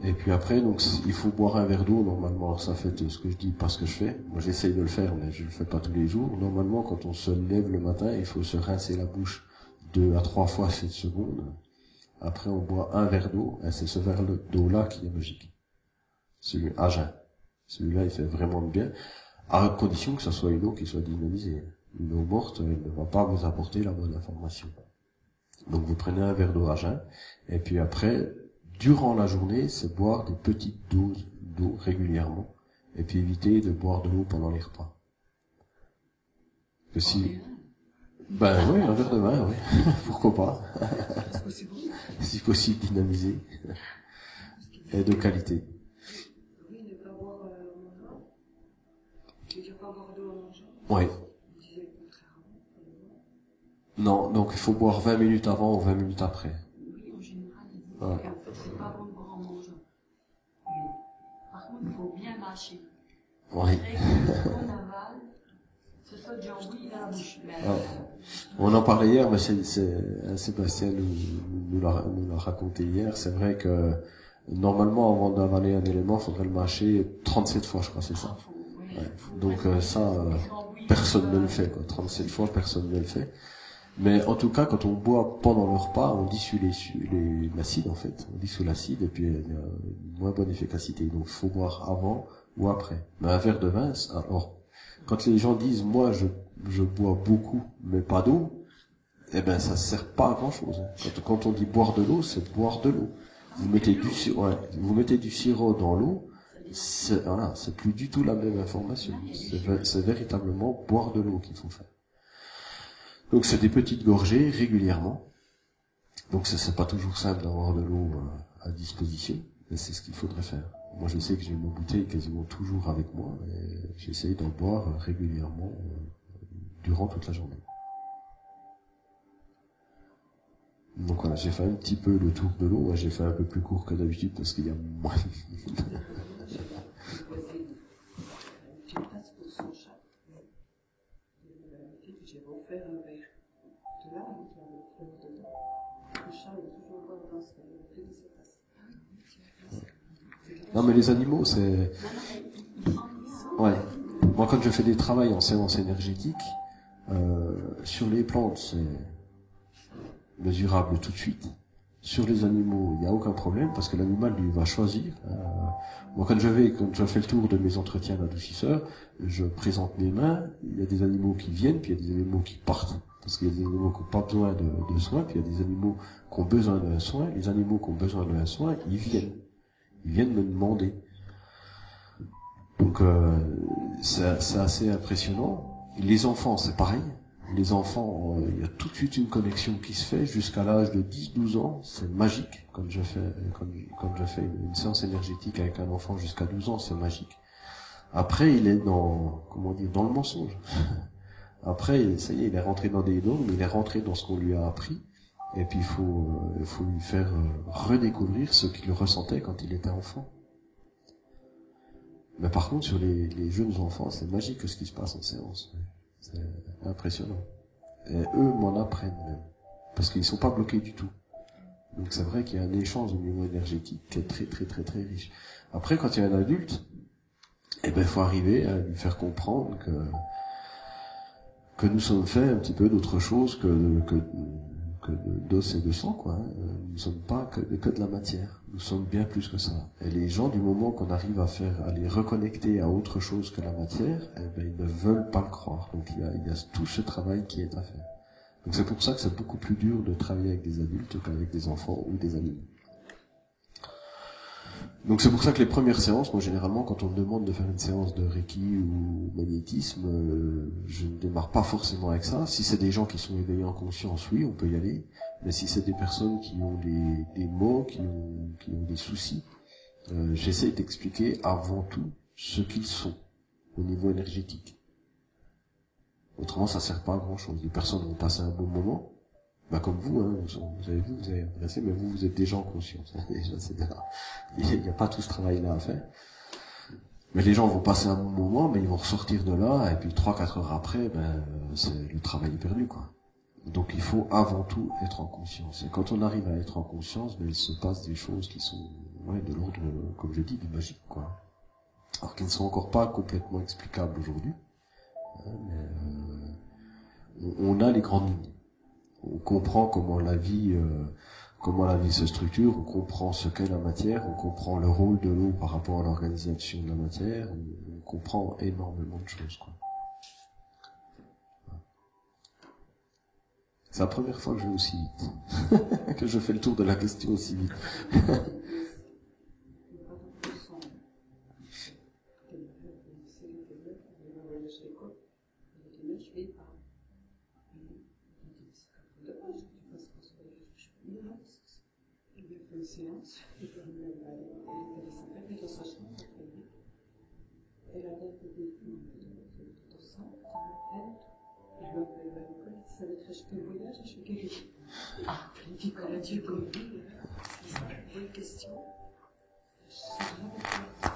Et puis après, donc, il faut boire un verre d'eau, normalement. Alors ça fait ce que je dis, pas ce que je fais. Moi, j'essaye de le faire, mais je le fais pas tous les jours. Normalement, quand on se lève le matin, il faut se rincer la bouche 2 à 3 fois 7 secondes. Après, on boit un verre d'eau, et c'est ce verre d'eau-là qui est magique. Celui à jeun. Celui-là, il fait vraiment de bien, à condition que ce soit une eau qui soit dynamisée. Une eau morte, elle ne va pas vous apporter la bonne information. Donc, vous prenez un verre d'eau à jeun, et puis après, durant la journée, c'est boire des petites doses d'eau régulièrement, et puis éviter de boire de l'eau pendant les repas. Que si... Ben oui, un verre de vin, oui. Pourquoi pas. Si possible, dynamisé. Et de qualité. Oui, ne pas boire en mangeant. Tu veux dire pas boire d'eau en mangeant? Oui. On disait le contraire avant. Non, donc il faut boire 20 minutes avant ou 20 minutes après. Oui, en général, ils disent Ouais. qu'en fait, c'est pas bon de boire en mangeant. Oui. Par contre, il faut bien mâcher. Oui. On avale, ce soit du jambouille dans la bouche. Mais, Ouais. On en parlait hier, mais Sébastien nous l'a raconté hier. C'est vrai que normalement, avant d'avaler un élément, il faudrait le mâcher 37 fois, je crois, c'est ça. Ouais. Donc ça, personne ne le fait, quoi. 37 fois, personne ne le fait. Mais en tout cas, quand on boit pendant le repas, on dissout l'acide, en fait. On dissout l'acide, et puis il y a une moins bonne efficacité. Donc il faut boire avant ou après. Mais un verre de vin, alors, quand les gens disent, moi, je bois beaucoup, mais pas d'eau, eh ben, ça sert pas à grand chose. Quand on dit boire de l'eau, c'est boire de l'eau. Vous mettez du sirop dans l'eau, c'est plus du tout la même information. C'est véritablement boire de l'eau qu'il faut faire. Donc c'est des petites gorgées régulièrement. Donc c'est pas toujours simple d'avoir de l'eau à disposition, mais c'est ce qu'il faudrait faire. Moi je sais que j'ai une bouteille quasiment toujours avec moi, et j'essaye d'en boire régulièrement durant toute la journée. Donc voilà, j'ai fait un petit peu le tour de l'eau. J'ai fait un peu plus court que d'habitude parce qu'il y a moins de... tu passes pour son chat. J'ai offert un verre de là, il y a le fleur dedans. Le chat est toujours encore dans ce prix de cette tasse. Non mais les animaux, c'est... Ouais. Moi quand je fais des travails en séance énergétique, sur les plantes, c'est mesurable tout de suite. Sur les animaux, il n'y a aucun problème parce que l'animal lui va choisir. Moi quand je fais le tour de mes entretiens d'adoucisseurs, je présente mes mains, il y a des animaux qui viennent, puis il y a des animaux qui partent. Parce qu'il y a des animaux qui n'ont pas besoin de soins, puis il y a des animaux qui ont besoin d'un soin. Les animaux qui ont besoin d'un soin, ils viennent. Ils viennent me demander. Donc c'est assez impressionnant. Les enfants, c'est pareil. Les enfants, il y a tout de suite une connexion qui se fait jusqu'à l'âge de 10-12 ans. C'est magique. Quand je fais une séance énergétique avec un enfant jusqu'à 12 ans, c'est magique. Après, il est dans le mensonge. Après, ça y est, il est rentré dans des dogmes, il est rentré dans ce qu'on lui a appris. Et puis il faut lui faire redécouvrir ce qu'il ressentait quand il était enfant. Mais par contre, sur les jeunes enfants, c'est magique ce qui se passe en séance. C'est impressionnant. Et eux m'en apprennent même. Parce qu'ils sont pas bloqués du tout. Donc c'est vrai qu'il y a un échange au niveau énergétique qui est très très très très riche. Après, quand il y a un adulte, il faut arriver à lui faire comprendre que nous sommes faits un petit peu d'autre chose que d'os et de sang, quoi. Nous ne sommes pas que de la matière. Nous sommes bien plus que ça. Et les gens, du moment qu'on arrive à les reconnecter à autre chose que la matière, ils ne veulent pas le croire. Donc il y a tout ce travail qui est à faire. Donc c'est pour ça que c'est beaucoup plus dur de travailler avec des adultes qu'avec des enfants ou des animaux. Donc c'est pour ça que les premières séances, moi généralement quand on me demande de faire une séance de Reiki ou magnétisme, je ne démarre pas forcément avec ça. Si c'est des gens qui sont éveillés en conscience, oui, on peut y aller. Mais si c'est des personnes qui ont des maux, qui ont des soucis, j'essaie d'expliquer avant tout ce qu'ils sont au niveau énergétique. Autrement, ça sert pas à grand chose. Les personnes vont passer un bon moment. Comme vous, hein, vous avez adressé, mais vous êtes déjà en conscience. Hein, déjà, c'est bien. Il n'y a pas tout ce travail-là à faire. Mais les gens vont passer un bon moment, mais ils vont ressortir de là, et puis 3-4 heures après, le travail est perdu, quoi. Donc il faut avant tout être en conscience. Et quand on arrive à être en conscience, il se passe des choses qui sont de l'ordre, comme je dis, du magique, quoi. Alors qui ne sont encore pas complètement explicables aujourd'hui. Hein, mais on a les grandes lignes. On comprend comment la vie se structure, on comprend ce qu'est la matière, on comprend le rôle de l'eau par rapport à l'organisation de la matière, on comprend énormément de choses, quoi. C'est la première fois que je vais aussi vite, que je fais le tour de la question aussi vite. Séance, elle était descendue avec sa chambre, elle avait de sang, et je lui avais l'école, il savait que j'achetais le voyage, je suis guérie. Ah, je lui dis quand même Dieu comme lui, c'est une bonne question. Je sais jamais quoi.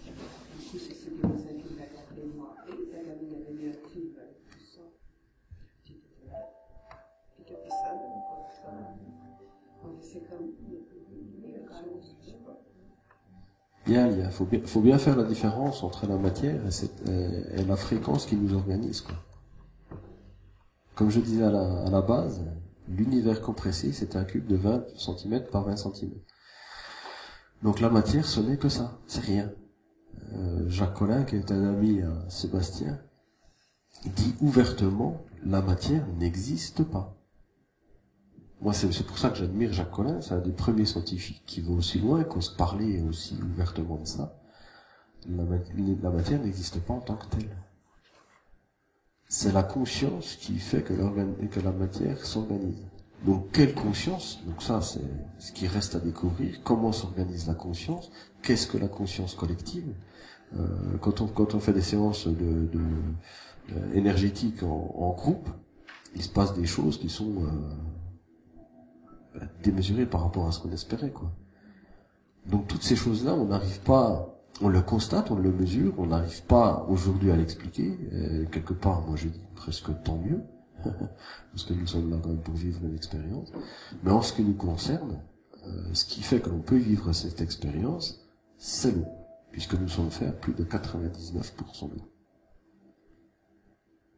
Du coup, c'est des années qu'il a gardé moi, et la gamine avait mis un clip avec tout ça. Puis depuis ça, on essaie quand même. Il faut bien faire la différence entre la matière et la fréquence qui nous organise, quoi. Comme je disais à la base, l'univers compressé, c'est un cube de 20 cm par 20 cm. Donc la matière, ce n'est que ça, c'est rien. Jacques Collin, qui est un ami à Sébastien, il dit ouvertement, la matière n'existe pas. Moi, c'est pour ça que j'admire Jacques Collin, c'est un des premiers scientifiques qui va aussi loin, qui ose parler aussi ouvertement de ça. La matière n'existe pas en tant que telle. C'est la conscience qui fait que la matière s'organise. Donc, quelle conscience? Donc ça, c'est ce qui reste à découvrir. Comment s'organise la conscience? Qu'est-ce que la conscience collective? Quand on fait des séances énergétiques en groupe, il se passe des choses qui sont démesuré par rapport à ce qu'on espérait, quoi. Donc toutes ces choses-là, on le constate, on le mesure, on n'arrive pas aujourd'hui à l'expliquer. Quelque part, moi je dis presque tant mieux, parce que nous sommes là quand même pour vivre une expérience. Mais en ce qui nous concerne, ce qui fait que l'on peut vivre cette expérience, c'est l'eau, puisque nous sommes faits à plus de 99% d'eau.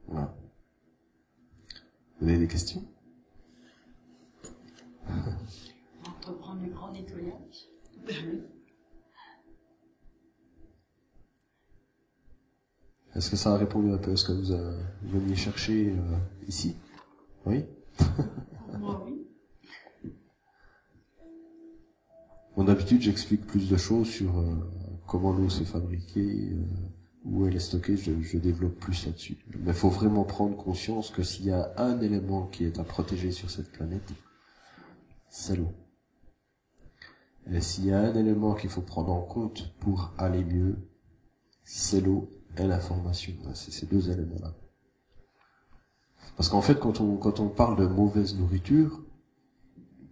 Voilà. Vous avez des questions? Entreprendre le grand nettoyage. Est-ce que ça a répondu un peu à ce que vous veniez chercher ici? Oui. Pour moi, oui. Bon, d'habitude, j'explique plus de choses sur comment l'eau s'est fabriquée, où elle est stockée, je développe plus là-dessus. Mais il faut vraiment prendre conscience que s'il y a un élément qui est à protéger sur cette planète, c'est l'eau. Et s'il y a un élément qu'il faut prendre en compte pour aller mieux, c'est l'eau et l'information. C'est ces deux éléments-là. Parce qu'en fait, quand on parle de mauvaise nourriture,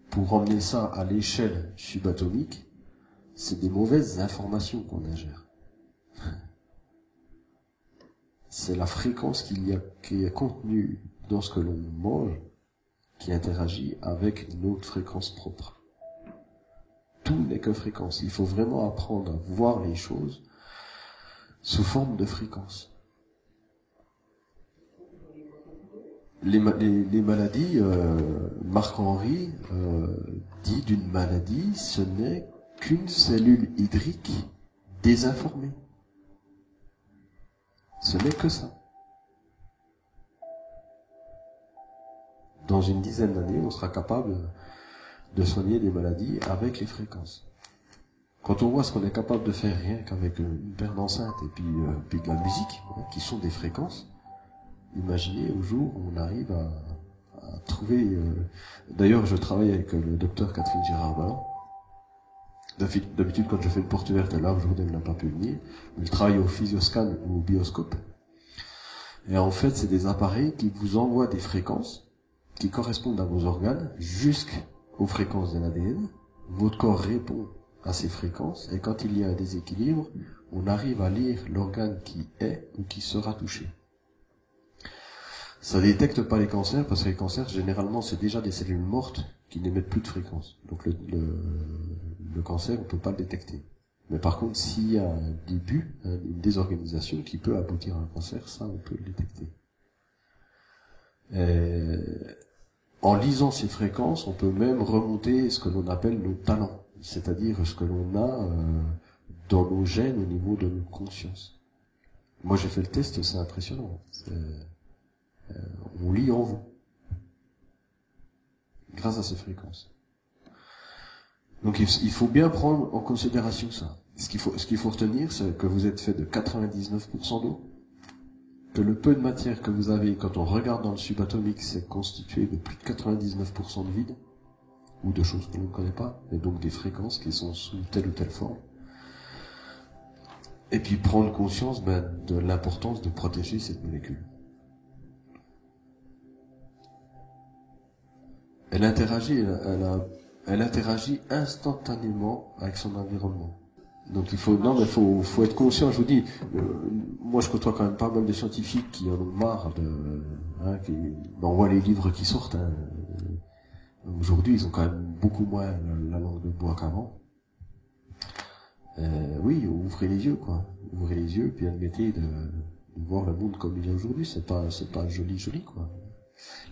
pour emmener ça à l'échelle subatomique, c'est des mauvaises informations qu'on ingère. C'est la fréquence qui est contenue dans ce que l'on mange qui interagit avec notre fréquence propre. Tout n'est que fréquence. Il faut vraiment apprendre à voir les choses sous forme de fréquence. Les maladies, Marc-Henri dit d'une maladie, ce n'est qu'une cellule hydrique désinformée. Ce n'est que ça. Dans une dizaine d'années, on sera capable de soigner des maladies avec les fréquences. Quand on voit ce qu'on est capable de faire rien qu'avec une paire d'enceintes et puis de la musique, qui sont des fréquences, imaginez au jour où on arrive à trouver... D'ailleurs, je travaille avec le docteur Catherine Girard-Ballon. D'habitude, quand je fais une porte ouverte, là, aujourd'hui, elle n'a pas pu venir. Elle travaille au physioscan ou au bioscope. Et en fait, c'est des appareils qui vous envoient des fréquences qui correspondent à vos organes jusqu'aux fréquences de l'ADN. Votre corps répond à ces fréquences et quand il y a un déséquilibre, on arrive à lire l'organe qui est ou qui sera touché. Ça détecte pas les cancers parce que les cancers, généralement, c'est déjà des cellules mortes qui n'émettent plus de fréquences. Donc le cancer, on peut pas le détecter. Mais par contre, s'il y a un début, une désorganisation qui peut aboutir à un cancer, ça, on peut le détecter. En lisant ces fréquences, on peut même remonter ce que l'on appelle nos talents, c'est-à-dire ce que l'on a dans nos gènes au niveau de nos consciences. Moi, j'ai fait le test, c'est impressionnant. On lit en vous, grâce à ces fréquences. Donc, il faut bien prendre en considération ça. Ce qu'il faut retenir, c'est que vous êtes fait de 99% d'eau, que le peu de matière que vous avez, quand on regarde dans le subatomique, c'est constitué de plus de 99% de vide, ou de choses que l'on ne connaît pas, et donc des fréquences qui sont sous telle ou telle forme. Et puis prendre conscience de l'importance de protéger cette molécule. Elle interagit instantanément avec son environnement. Donc il faut être conscient. Je vous dis, moi je côtoie quand même pas mal de scientifiques qui en ont marre on voit les livres qui sortent. Aujourd'hui, ils ont quand même beaucoup moins la langue de bois qu'avant. Oui, ouvrez les yeux, quoi. Ouvrez les yeux, puis admettez de voir le monde comme il est aujourd'hui. C'est pas joli, quoi.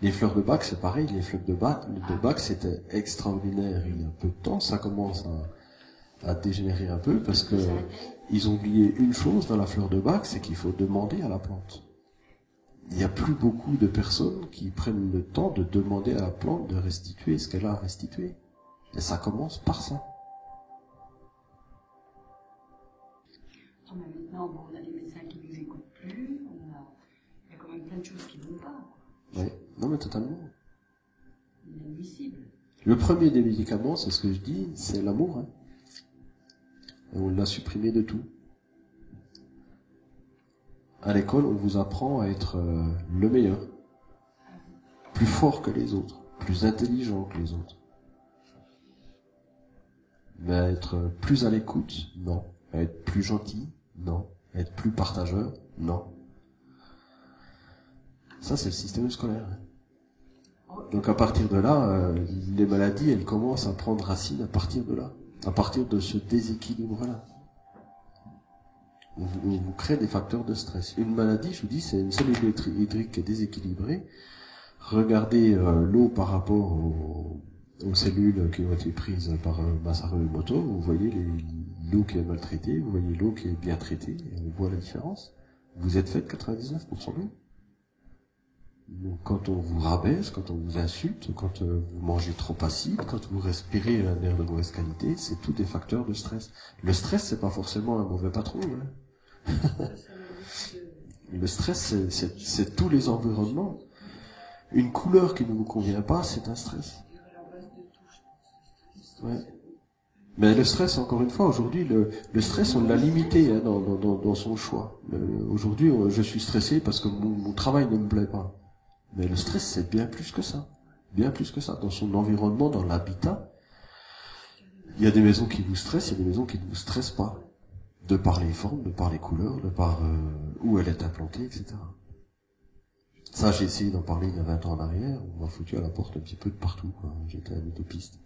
Les fleurs de Bach, c'est pareil. Les fleurs de Bach, c'était extraordinaire il y a peu de temps. Ça commence à dégénérer un peu parce que ils ont oublié une chose dans la fleur de Bach, c'est qu'il faut demander à la plante. Il n'y a plus beaucoup de personnes qui prennent le temps de demander à la plante de restituer ce qu'elle a à restituer. Et ça commence par ça. Maintenant, on a des médecins qui ne nous écoutent plus, il y a quand même plein de choses qui ne vont pas. Oui, non mais totalement. Inadmissible. Le premier des médicaments, c'est ce que je dis, c'est l'amour. Et on l'a supprimé de tout. À l'école, on vous apprend à être le meilleur, plus fort que les autres, plus intelligent que les autres. Mais à être plus à l'écoute, non. À être plus gentil, non. À être plus partageur, non. Ça, c'est le système scolaire. Donc à partir de là, les maladies, elles commencent à prendre racine à partir de là, à partir de ce déséquilibre-là. On vous crée des facteurs de stress. Une maladie, je vous dis, c'est une cellule hydrique qui est déséquilibrée. Regardez l'eau par rapport aux cellules qui ont été prises par Masaru Emoto. Vous voyez l'eau qui est maltraitée, vous voyez l'eau qui est bien traitée, et on voit la différence. Vous êtes fait de 99% d'eau. Donc, quand on vous rabaisse, quand on vous insulte, quand vous mangez trop acide, quand vous respirez un air de mauvaise qualité, c'est tous des facteurs de stress. Le stress, c'est pas forcément un mauvais patron. Hein. Le stress, c'est tous les environnements. Une couleur qui ne vous convient pas, c'est un stress. Ouais. Mais le stress, encore une fois, aujourd'hui, le stress, on l'a limité hein, dans son choix. Aujourd'hui, je suis stressé parce que mon travail ne me plaît pas. Mais le stress, c'est bien plus que ça. Bien plus que ça. Dans son environnement, dans l'habitat, il y a des maisons qui vous stressent, il y a des maisons qui ne vous stressent pas. De par les formes, de par les couleurs, de par où elle est implantée, etc. Ça, j'ai essayé d'en parler il y a 20 ans en arrière. On m'a foutu à la porte un petit peu de partout. Quoi. J'étais un utopiste.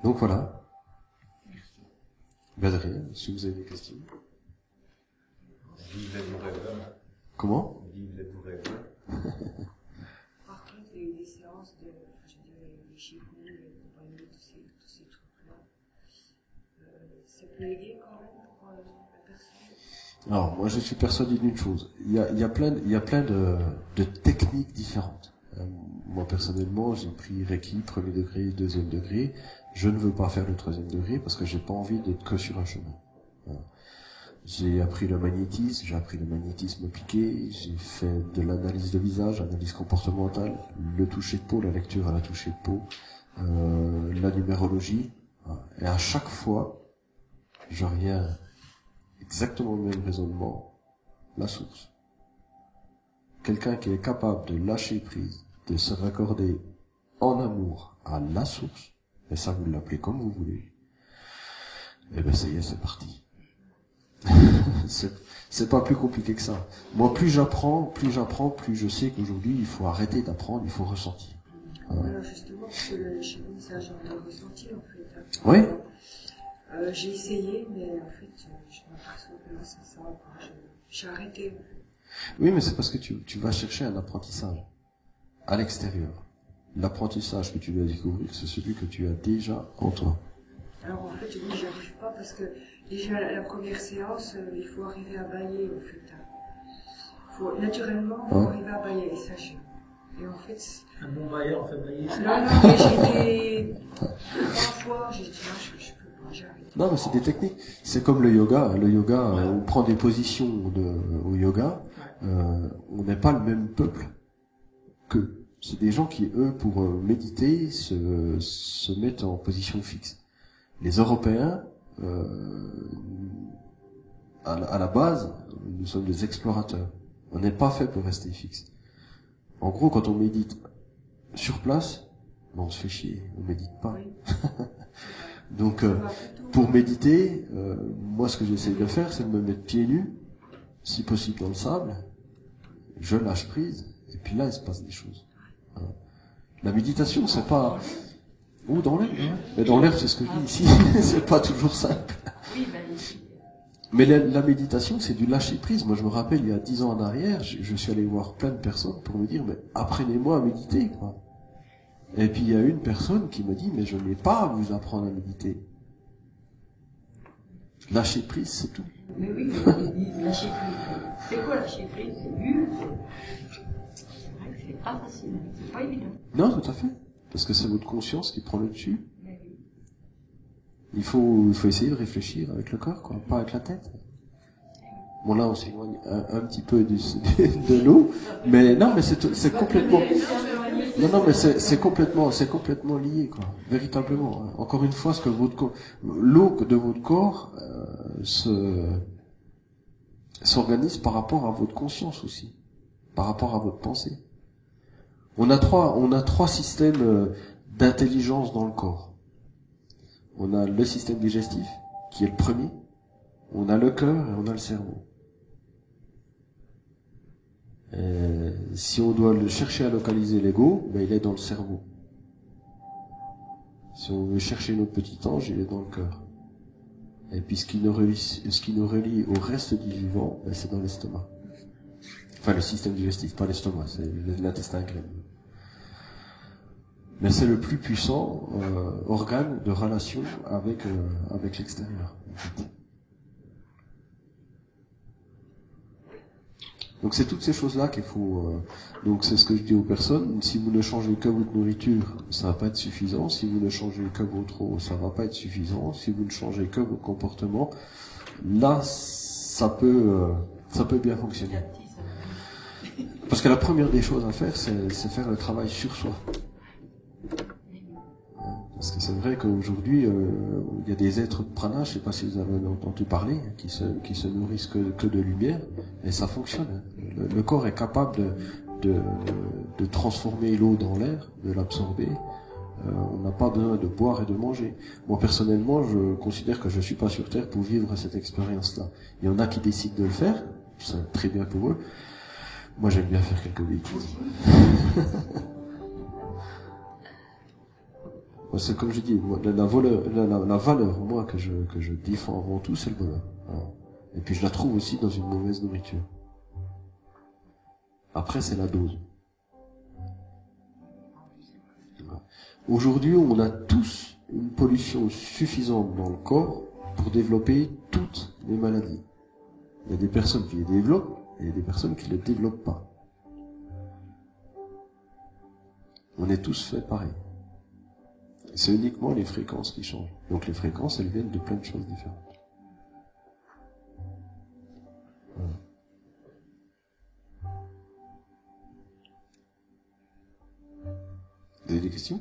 Donc voilà. Ben de rien, si vous avez des questions. Vive vos rêveurs. Comment? Vive vos rêveurs. Par contre, il y a eu des séances de, je dirais, les Qigong, les compagnies, tous ces trucs-là. Ça peut aider quand même pour la personne. Alors, moi, je suis persuadé d'une chose. Il y a plein de techniques différentes. Moi, personnellement, j'ai pris Reiki, 1er degré, 2e degré. Je ne veux pas faire le 3e degré parce que j'ai pas envie d'être que sur un chemin. Voilà. J'ai appris le magnétisme, j'ai appris le magnétisme appliqué, j'ai fait de l'analyse de visage, analyse comportementale, le toucher de peau, la lecture à la toucher de peau, la numérologie. Et à chaque fois, je reviens exactement au même raisonnement, la source. Quelqu'un qui est capable de lâcher prise, de se raccorder en amour à la source, et ça vous l'appelez comme vous voulez, et ben ça y est, c'est parti. C'est pas plus compliqué que ça. Moi, plus j'apprends, plus je sais qu'aujourd'hui, il faut arrêter d'apprendre, il faut ressentir. Voilà, justement, parce que chez nous, c'est un genre de ressenti, en fait. Oui. J'ai essayé, mais en fait, je m'aperçois que là, ça va pas. J'ai arrêté, en fait. Oui, mais c'est parce que tu vas chercher un apprentissage à l'extérieur. L'apprentissage que tu dois découvrir, c'est celui que tu as déjà en toi. Alors, en fait, oui, j'y arrive pas parce que déjà, la première séance, il faut arriver à bailler, en fait. Naturellement, il faut arriver à bailler, et ça, et en fait... Un bon bailleur, on fait bailler. Non, mais j'étais... Parfois, j'ai dit, non, je peux pas, j'arrête. Non, mais c'est des techniques. C'est comme le yoga. Le yoga, on prend des positions au yoga. On n'est pas le même peuple qu'eux. C'est des gens qui, eux, pour méditer, se mettent en position fixe. Les Européens, à la base, nous sommes des explorateurs. On n'est pas fait pour rester fixe. En gros, quand on médite sur place, on se fait chier, on médite pas. Oui. Donc, pour méditer, moi, ce que j'essaie de faire, c'est de me mettre pieds nus, si possible dans le sable, je lâche prise, et puis là, il se passe des choses. Voilà. La méditation, c'est pas... Ou dans l'air, hein. Mais dans l'air, c'est ce que je dis ici, c'est pas toujours simple. Oui, ben ici. Mais la méditation, c'est du lâcher prise. Moi, je me rappelle, il y a 10 ans en arrière, je suis allé voir plein de personnes pour me dire, mais apprenez-moi à méditer, quoi. Et puis, il y a une personne qui me dit, mais je n'ai pas à vous apprendre à méditer. Lâcher prise, c'est tout. Mais oui, mais lâcher prise. C'est quoi lâcher prise? C'est dur. C'est vrai que c'est pas facile, c'est pas évident. Non, tout à fait. Parce que c'est votre conscience qui prend le dessus. Mais oui. Il faut essayer de réfléchir avec le corps, quoi, pas avec la tête. Bon, là, on s'éloigne un petit peu de l'eau, mais non, mais c'est complètement... Non, mais c'est complètement lié, quoi. Véritablement. Hein. Encore une fois, ce que l'eau de votre corps s'organise par rapport à votre conscience aussi, par rapport à votre pensée. On a trois systèmes d'intelligence dans le corps. On a le système digestif, qui est le premier. On a le cœur et on a le cerveau. Si on doit le chercher à localiser l'ego, ben il est dans le cerveau. Si on veut chercher notre petit ange, il est dans le cœur. Et puis ce qui nous relie au reste du vivant, ben c'est dans l'estomac. Enfin, le système digestif, pas l'estomac, c'est l'intestin grêle. Mais c'est le plus puissant organe de relation avec l'extérieur. En fait. Donc c'est toutes ces choses-là qu'il faut... donc c'est ce que je dis aux personnes, si vous ne changez que votre nourriture, ça va pas être suffisant. Si vous ne changez que votre eau, ça va pas être suffisant. Si vous ne changez que vos comportements, là, ça peut bien fonctionner. Parce que la première des choses à faire, c'est faire le travail sur soi. Parce que c'est vrai qu'aujourd'hui, il y a des êtres prana, je sais pas si vous avez entendu parler, qui se nourrissent que de lumière, et ça fonctionne. Le corps est capable de transformer l'eau dans l'air, de l'absorber. On n'a pas besoin de boire et de manger. Moi, personnellement, je considère que je suis pas sur Terre pour vivre cette expérience-là. Il y en a qui décident de le faire, c'est très bien pour eux. Moi, j'aime bien faire quelques bêtises. C'est comme je dis, la valeur, moi, que je défends avant tout, c'est le bonheur. Voilà. Et puis je la trouve aussi dans une mauvaise nourriture. Après, c'est la dose. Voilà. Aujourd'hui, on a tous une pollution suffisante dans le corps pour développer toutes les maladies. Il y a des personnes qui les développent, et il y a des personnes qui ne les développent pas. On est tous faits pareil. C'est uniquement les fréquences qui changent. Donc les fréquences, elles viennent de plein de choses différentes. Voilà. Vous avez des questions ?